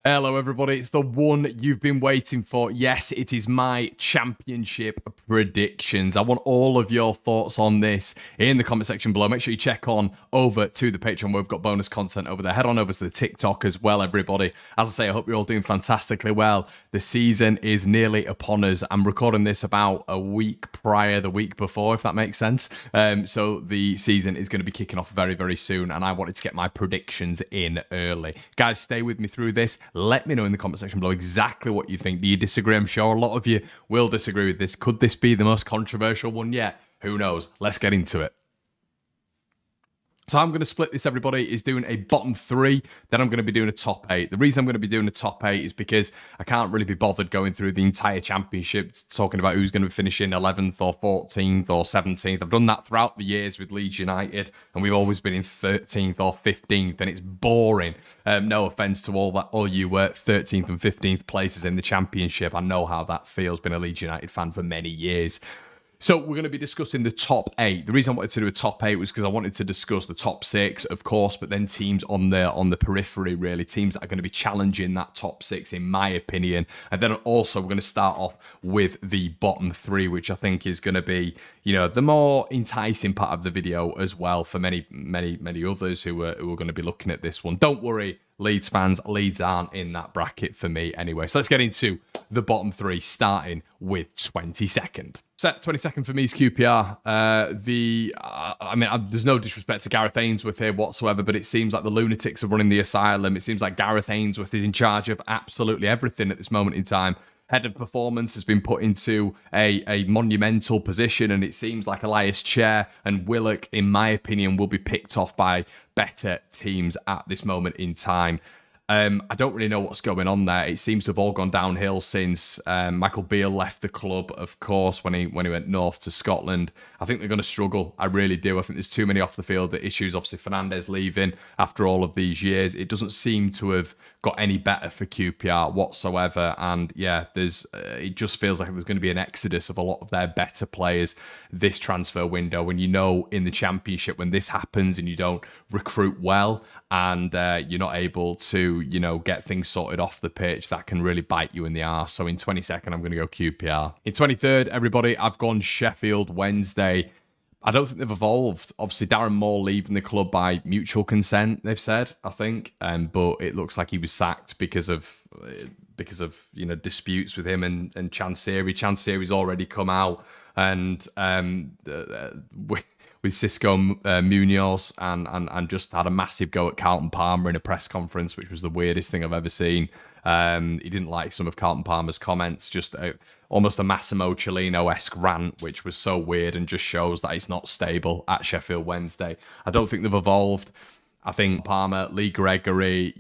Hello everybody, it's the one you've been waiting for. Yes, it is my championship predictions. I want all of your thoughts on this in the comment section below. Make sure you check on over to the Patreon where we've got bonus content over there. Head on over to the TikTok as well, everybody. As I say, I hope you're all doing fantastically well. The season is nearly upon us. I'm recording this about a week prior, the week before, if that makes sense. So the season is going to be kicking off very, very soon, and I wanted to get my predictions in early. Guys, stay with me through this. Let me know in the comment section below exactly what you think. Do you disagree? I'm sure a lot of you will disagree with this. Could this be the most controversial one yet? Who knows? Let's get into it. So I'm going to split this, everybody, is doing a bottom three, then I'm going to be doing a top eight. The reason I'm going to be doing a top eight is because I can't really be bothered going through the entire championship, talking about who's going to be finishing 11th or 14th or 17th. I've done that throughout the years with Leeds United, and we've always been in 13th or 15th, and it's boring. No offence to all you 13th and 15th places in the championship. I know how that feels, been a Leeds United fan for many years. So we're going to be discussing the top eight. The reason I wanted to do a top eight was because I wanted to discuss the top six, of course, but then teams on the periphery, really, teams that are going to be challenging that top six, in my opinion. And then also we're going to start off with the bottom three, which I think is going to be, the more enticing part of the video as well for many others who are going to be looking at this one. Don't worry, Leeds fans, Leeds aren't in that bracket for me anyway. So let's get into the bottom three, starting with 22nd. Set 22nd for me is QPR. There's no disrespect to Gareth Ainsworth here whatsoever, but it seems like the lunatics are running the asylum. It seems like Gareth Ainsworth is in charge of absolutely everything at this moment in time. Head of performance has been put into a monumental position, and it seems like Elias Chair and Willock, in my opinion, will be picked off by better teams at this moment in time. I don't really know what's going on there. It seems to have all gone downhill since Michael Beale left the club, of course, when he went north to Scotland. I think they're going to struggle. I really do. I think there's too many off the field issues. Obviously, Fernandez leaving after all of these years. It doesn't seem to have got any better for QPR whatsoever. And yeah, it just feels like there's going to be an exodus of a lot of their better players this transfer window. When in the Championship, when this happens and you don't recruit well and you're not able to, get things sorted off the pitch, that can really bite you in the arse. So in 22nd, I'm going to go QPR. In 23rd, everybody, I've gone Sheffield Wednesday. I don't think they've evolved. Obviously, Darren Moore leaving the club by mutual consent, they've said, I think. But it looks like he was sacked because of disputes with him and Chansiri. Chansiri's already come out and with Cisco Munoz and just had a massive go at Carlton Palmer in a press conference, which was the weirdest thing I've ever seen. He didn't like some of Carlton Palmer's comments, just almost a Massimo Cellino-esque rant, which was so weird and just shows that it's not stable at Sheffield Wednesday. I don't think they've evolved. I think Palmer, Lee Gregory,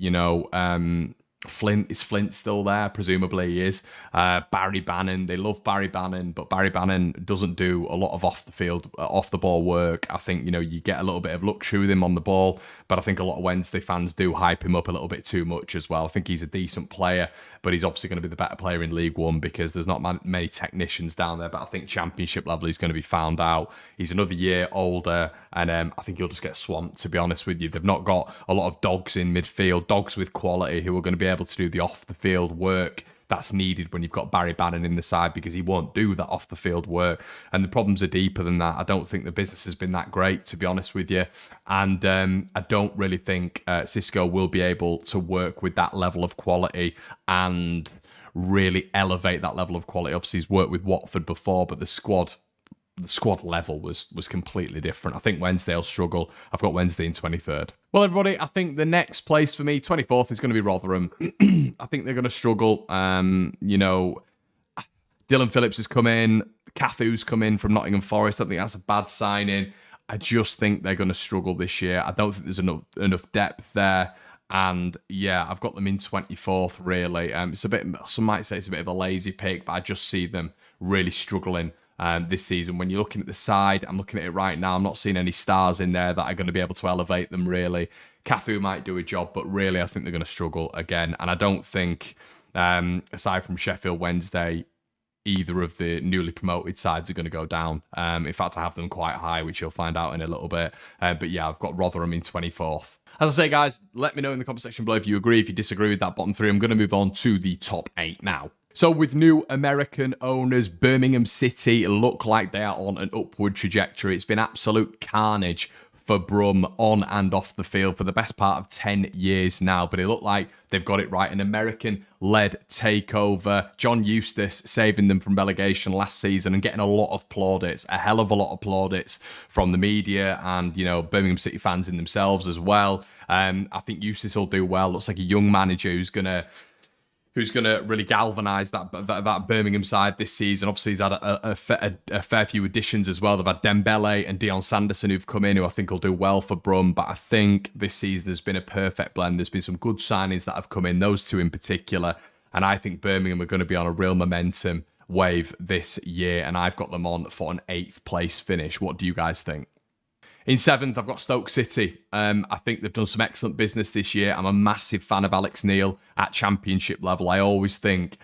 Flint, is Flint still there? Presumably he is. Barry Bannon, they love Barry Bannon, but Barry Bannon doesn't do a lot of off the ball work. I think, you get a little bit of luxury with him on the ball, but I think a lot of Wednesday fans do hype him up a little bit too much as well. I think he's a decent player, but he's obviously going to be the better player in League One because there's not many technicians down there, but I think Championship level he's going to be found out. He's another year older, and I think he'll just get swamped, to be honest with you. They've not got a lot of dogs in midfield, dogs with quality who are going to be able to do the off-the-field work that's needed when you've got Barry Bannon in the side, because he won't do that off-the-field work. And the problems are deeper than that. I don't think the business has been that great, to be honest with you. And I don't really think Cisco will be able to work with that level of quality and really elevate that level of quality. Obviously, he's worked with Watford before, but the squad level was completely different. I think Wednesday will struggle. I've got Wednesday in 23rd. Well, everybody, I think the next place for me, 24th, is going to be Rotherham. I think they're going to struggle. Dylan Phillips has come in. Cafu's come in from Nottingham Forest. I think that's a bad signing. I just think they're going to struggle this year. I don't think there's enough depth there. And yeah, I've got them in 24th, really. It's a bit, some might say it's a bit of a lazy pick, but I just see them really struggling this season. When you're looking at the side, I'm looking at it right now, I'm not seeing any stars in there that are going to be able to elevate them, really. Cafu might do a job, but really I think they're going to struggle again. And I don't think, aside from Sheffield Wednesday, either of the newly promoted sides are going to go down. In fact, I have them quite high, which you'll find out in a little bit. But yeah, I've got Rotherham in 24th. As I say, guys, let me know in the comment section below if you agree, if you disagree with that bottom three. I'm going to move on to the top 8 now. So with new American owners, Birmingham City look like they are on an upward trajectory. It's been absolute carnage for Brum on and off the field for the best part of 10 years now, but it looked like they've got it right. An American-led takeover. John Eustace saving them from relegation last season and getting a lot of plaudits, a hell of a lot of plaudits from the media and, you know, Birmingham City fans in themselves as well. I think Eustace will do well. Looks like a young manager who's going to really galvanise that Birmingham side this season. Obviously, he's had a fair few additions as well. They've had Dembele and Dion Sanderson who've come in, who I think will do well for Brum. But I think this season there's been a perfect blend. There's been some good signings that have come in, those two in particular. And I think Birmingham are going to be on a real momentum wave this year. And I've got them on for an 8th place finish. What do you guys think? In 7th, I've got Stoke City. I think they've done some excellent business this year. I'm a massive fan of Alex Neil at championship level. I always think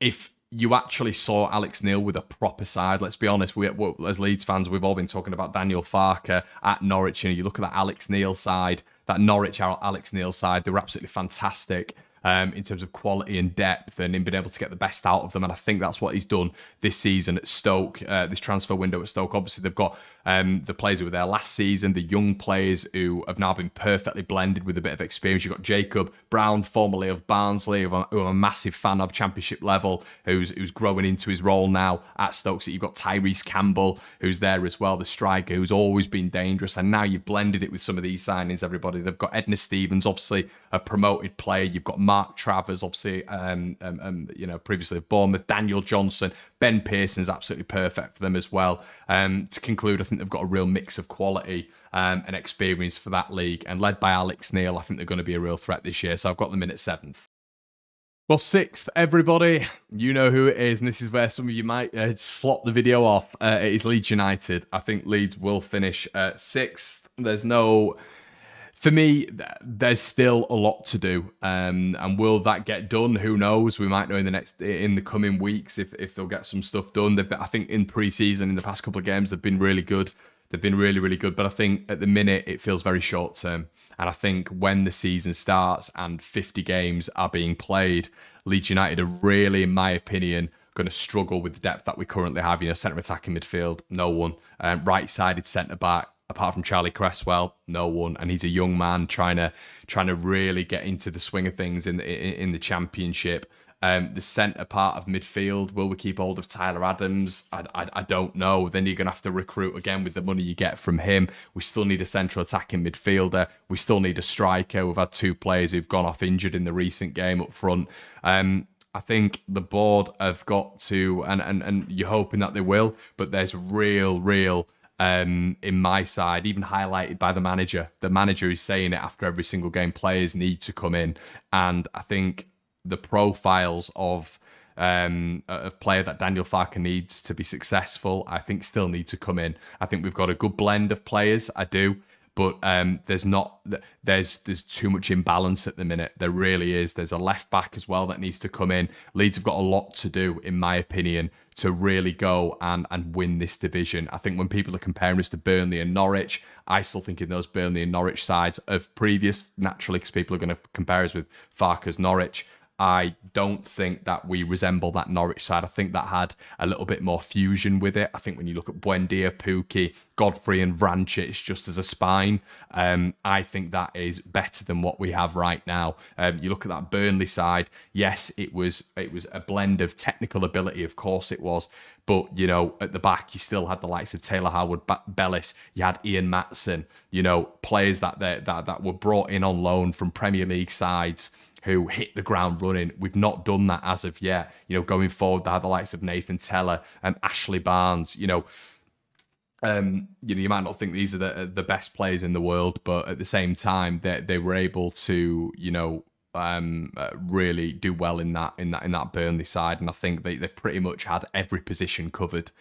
if you actually saw Alex Neil with a proper side, let's be honest, we as Leeds fans, we've all been talking about Daniel Farke at Norwich. You look at that Alex Neil side, that Norwich Alex Neil side, they were absolutely fantastic. In terms of quality and depth and in being able to get the best out of them. And I think that's what he's done this season at Stoke, this transfer window at Stoke. Obviously, they've got the players who were there last season, the young players who have now been perfectly blended with a bit of experience. You've got Jacob Brown, formerly of Barnsley, who I'm a massive fan of, championship level, who's growing into his role now at Stoke City. You've got Tyrese Campbell, who's there as well, the striker, who's always been dangerous. And now you've blended it with some of these signings, everybody. They've got Edna Stevens, obviously a promoted player. You've got Mark Travers, obviously, previously of Bournemouth. Daniel Johnson, Ben Pearson's absolutely perfect for them as well. To conclude, I think they've got a real mix of quality and experience for that league. And led by Alex Neil, I think they're going to be a real threat this year. So I've got them in at 7th. Well, 6th, everybody, you know who it is. And this is where some of you might slot the video off. It is Leeds United. I think Leeds will finish 6th. There's no... For me, there's still a lot to do, and will that get done? Who knows? We might know in the coming weeks if they'll get some stuff done. I think in pre-season, in the past couple of games, they've been really good. They've been really, really good. But I think at the minute, it feels very short term. And I think when the season starts and 50 games are being played, Leeds United are really, in my opinion, going to struggle with the depth that we currently have. Centre attacking midfield, no one. Right-sided centre back. Apart from Charlie Cresswell, no one, and he's a young man trying to really get into the swing of things in the Championship. The centre part of midfield, will we keep hold of Tyler Adams? I don't know. Then you're going to have to recruit again with the money you get from him. We still need a central attacking midfielder. We still need a striker. We've had 2 players who've gone off injured in the recent game up front. I think the board have got to, and you're hoping that they will, but there's real in my side, even highlighted by the manager. The manager is saying it after every single game. Players need to come in, and I think the profiles of a player that Daniel Farke needs to be successful, I think still need to come in. I think we've got a good blend of players. I do. But there's too much imbalance at the minute. There really is. There's a left back as well that needs to come in. Leeds have got a lot to do, in my opinion, to really go and win this division. I think when people are comparing us to Burnley and Norwich, I still think in those Burnley and Norwich sides of previous, naturally, because people are going to compare us with Farke's Norwich. I don't think that we resemble that Norwich side. I think that had a little bit more fusion with it. I think when you look at Buendia, Pukki, Godfrey and Vrancic just as a spine, I think that is better than what we have right now. You look at that Burnley side, yes, it was a blend of technical ability, of course it was, but, at the back, you still had the likes of Taylor Howard-Bellis. You had Ian Matson, players that were brought in on loan from Premier League sides who hit the ground running. We've not done that as of yet. Going forward, they have the likes of Nathan Teller and Ashley Barnes. You might not think these are the best players in the world, but at the same time, they were able to, really do well in that Burnley side, and I think they pretty much had every position covered.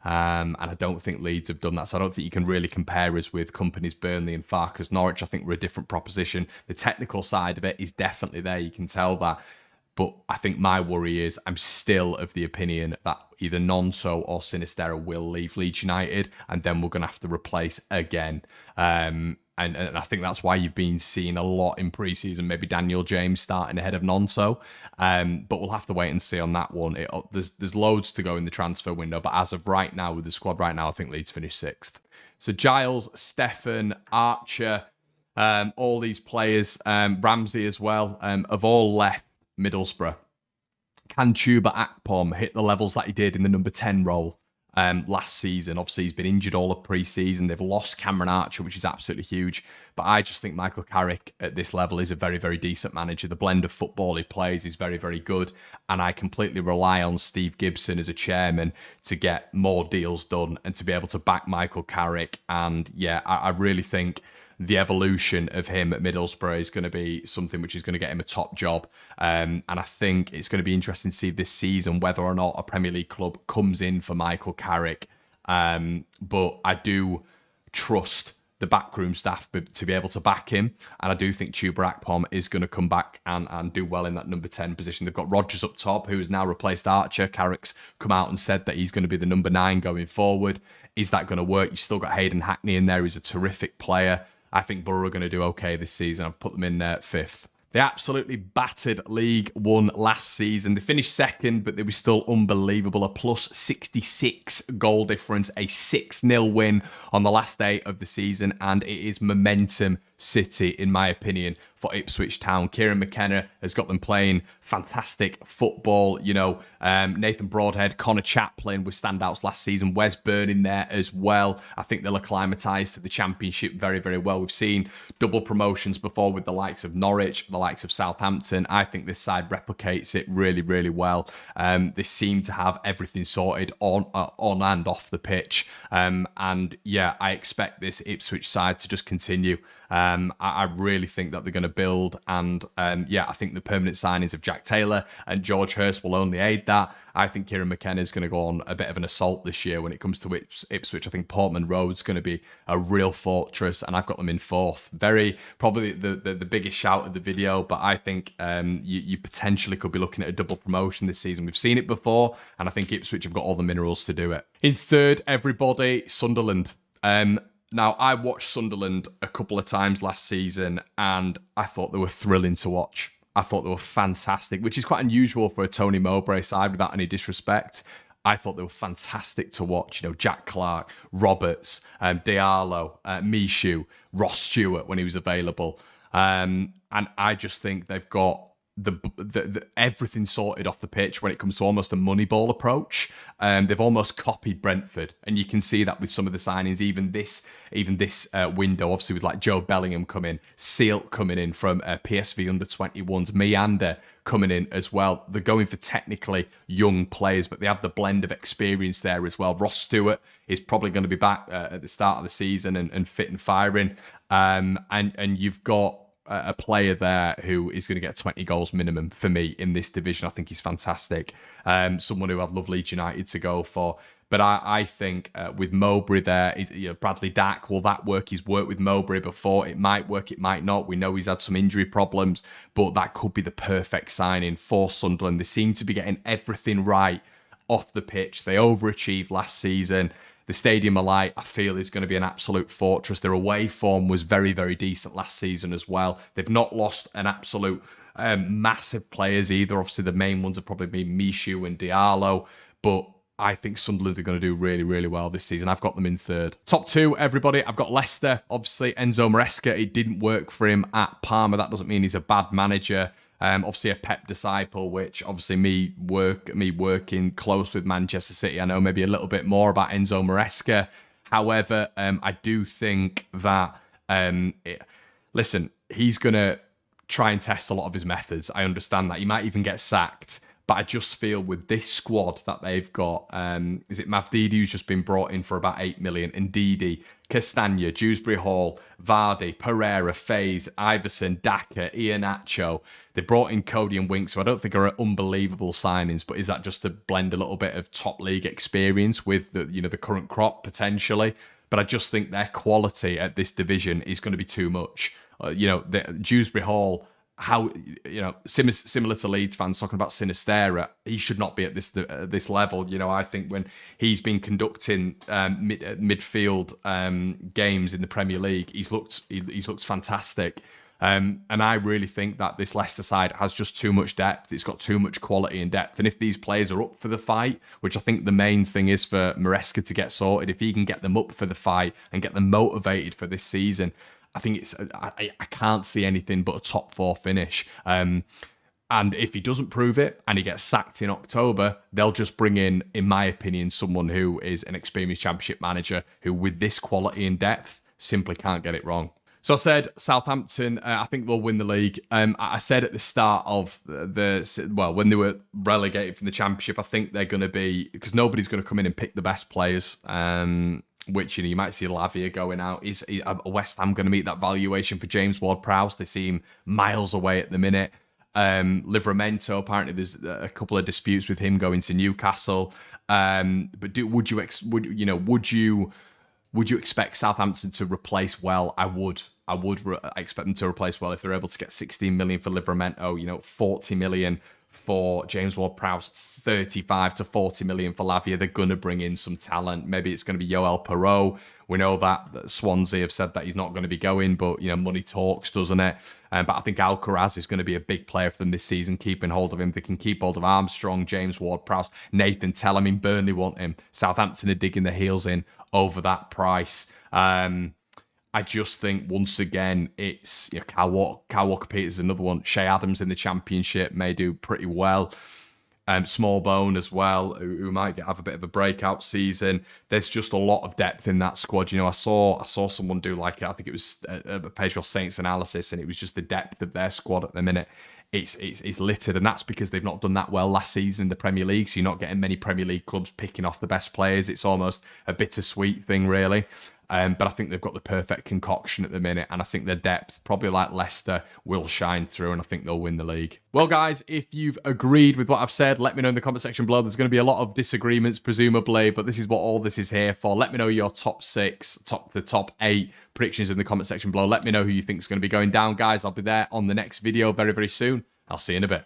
And I don't think Leeds have done that. So I don't think you can really compare us with companies Burnley and Farke's Norwich. I think we're a different proposition. The technical side of it is definitely there. You can tell that. But I think my worry is I'm still of the opinion that either Nonso or Sinisterra will leave Leeds United, and then we're going to have to replace again. And I think that's why you've been seeing a lot in pre-season, maybe Daniel James starting ahead of Nonso. But we'll have to wait and see on that one. There's loads to go in the transfer window, but as of right now, with the squad right now, I think Leeds finished 6th. So Giles, Stefan, Archer, all these players, Ramsey as well, have all left Middlesbrough. Can Chuba Akpom hit the levels that he did in the number 10 role last season? Obviously, he's been injured all of pre-season. They've lost Cameron Archer, which is absolutely huge. But I just think Michael Carrick at this level is a very, very decent manager. The blend of football he plays is very, very good. And I completely rely on Steve Gibson as a chairman to get more deals done and to be able to back Michael Carrick. And yeah, I really think the evolution of him at Middlesbrough is going to be something which is going to get him a top job. And I think it's going to be interesting to see this season whether or not a Premier League club comes in for Michael Carrick. But I do trust the backroom staff to be able to back him. And I do think Chuba Akpom is going to come back and do well in that number 10 position. They've got Rodgers up top, who has now replaced Archer. Carrick's come out and said that he's going to be the number 9 going forward. Is that going to work? You've still got Hayden Hackney in there. He's a terrific player. I think Borough are going to do okay this season. I've put them in 5th. They absolutely battered League One last season. They finished 2nd, but they were still unbelievable. A plus 66 goal difference, a 6-0 win on the last day of the season, and it is momentum city, in my opinion, for Ipswich Town. Kieran McKenna has got them playing fantastic football. You know, Nathan Broadhead, Connor Chaplin were standouts last season. Wes Burning there as well. I think they'll acclimatise to the Championship very, very well. We've seen double promotions before with the likes of Norwich, the likes of Southampton. I think this side replicates it really, really well. They seem to have everything sorted on and off the pitch. And yeah, I expect this Ipswich side to just continue. I really think that they're going to build, and yeah, I think the permanent signings of Jack Taylor and George Hurst will only aid that. I think Kieran McKenna is going to go on a bit of an assault this year when it comes to Ipswich. I think Portman Road's going to be a real fortress, and I've got them in 4th. Very probably the biggest shout of the video, but I think you potentially could be looking at a double promotion this season. We've seen it before, and I think Ipswich have got all the minerals to do it. In 3rd, everybody, Sunderland. Now, I watched Sunderland a couple of times last season, and I thought they were thrilling to watch. I thought they were fantastic, which is quite unusual for a Tony Mowbray side, without any disrespect. I thought they were fantastic to watch. You know, Jack Clark, Roberts, Diallo, Mishu, Ross Stewart when he was available. And I just think they've got the everything sorted off the pitch when it comes to almost a Moneyball approach. They've almost copied Brentford, and you can see that with some of the signings. Even this window, obviously with like Joe Bellingham coming, Sealt coming in from PSV under-21s, Meander coming in as well. They're going for technically young players, but they have the blend of experience there as well. Ross Stewart is probably going to be back at the start of the season and fit and firing. And you've got a player there who is going to get 20 goals minimum for me in this division. I think he's fantastic. Someone who I'd love Leeds United to go for. But I think with Mowbray there, Bradley Dack, will that work? He's worked with Mowbray before. It might work, it might not. We know he's had some injury problems, but that could be the perfect signing for Sunderland. They seem to be getting everything right off the pitch. They overachieved last season. The Stadium of Light, I feel, is going to be an absolute fortress. Their away form was very, very decent last season as well. They've not lost an absolute massive players either. Obviously, the main ones have probably been Mishu and Diallo, but I think Sunderland are going to do really, really well this season. I've got them in 3rd. Top 2, everybody. I've got Leicester. Obviously, Enzo Maresca, it didn't work for him at Parma. That doesn't mean he's a bad manager. Obviously a Pep disciple, which obviously me working close with Manchester City, I know maybe a little bit more about Enzo Maresca. However, I do think that, listen, he's going to try and test a lot of his methods. I understand that. He might even get sacked. But I just feel with this squad that they've got, is it Mavdidi who's just been brought in for about 8 million, Ndidi, Castagna, Dewsbury Hall, Vardy, Pereira, Faze, Iverson, Daka, Iheanacho. They brought in Cody and Winks, who I don't think are unbelievable signings, but is that just to blend a little bit of top league experience with the current crop potentially? But I just think their quality at this division is going to be too much. The Dewsbury Hall, how, similar to Leeds fans talking about Sinistera, he should not be at this level. I think when he's been conducting midfield games in the Premier League, he's looked fantastic. And I really think that this Leicester side has just too much depth. It's got too much quality and depth. And if these players are up for the fight, which I think the main thing is for Maresca to get sorted, if he can get them up for the fight and get them motivated for this season, I think I can't see anything but a top 4 finish. And if he doesn't prove it and he gets sacked in October, they'll just bring in my opinion, someone who is an experienced Championship manager who, with this quality and depth, simply can't get it wrong. So I said Southampton, I think they'll win the league. I said at the start of when they were relegated from the Championship, I think they're going to be, because nobody's going to come in and pick the best players, which, you might see Lavia going out. Is West Ham going to meet that valuation for James Ward-Prowse? They seem miles away at the minute. Livramento, apparently there's a couple of disputes with him going to Newcastle. But would you expect Southampton to replace well? I would expect them to replace well if they're able to get 16 million for Livramento, 40 million for James Ward-Prowse, 35 to 40 million for Lavia. They're going to bring in some talent. Maybe it's going to be Yoel Perot. We know that Swansea have said that he's not going to be going, but, money talks, doesn't it? But I think Alcaraz is going to be a big player for them this season, keeping hold of him. They can keep hold of Armstrong, James Ward-Prowse, Nathan Tell. Burnley want him. Southampton are digging their heels in over that price. I just think, once again, it's Kyle Walker-Peters is another one. Shea Adams in the Championship may do pretty well. Smallbone as well, who might have a bit of a breakout season. There's just a lot of depth in that squad. I saw someone do I think it was a page for Saints analysis, and it was just the depth of their squad at the minute. It's littered, and that's because they've not done that well last season in the Premier League, so you're not getting many Premier League clubs picking off the best players. It's almost a bittersweet thing, really. But I think they've got the perfect concoction at the minute, and I think their depth, probably like Leicester, will shine through, and I think they'll win the league. Well, guys, if you've agreed with what I've said, let me know in the comment section below. There's going to be a lot of disagreements, presumably, but this is what all this is here for. Let me know your top 8 predictions in the comment section below. Let me know who you think is going to be going down, guys. I'll be there on the next video very, very soon. I'll see you in a bit.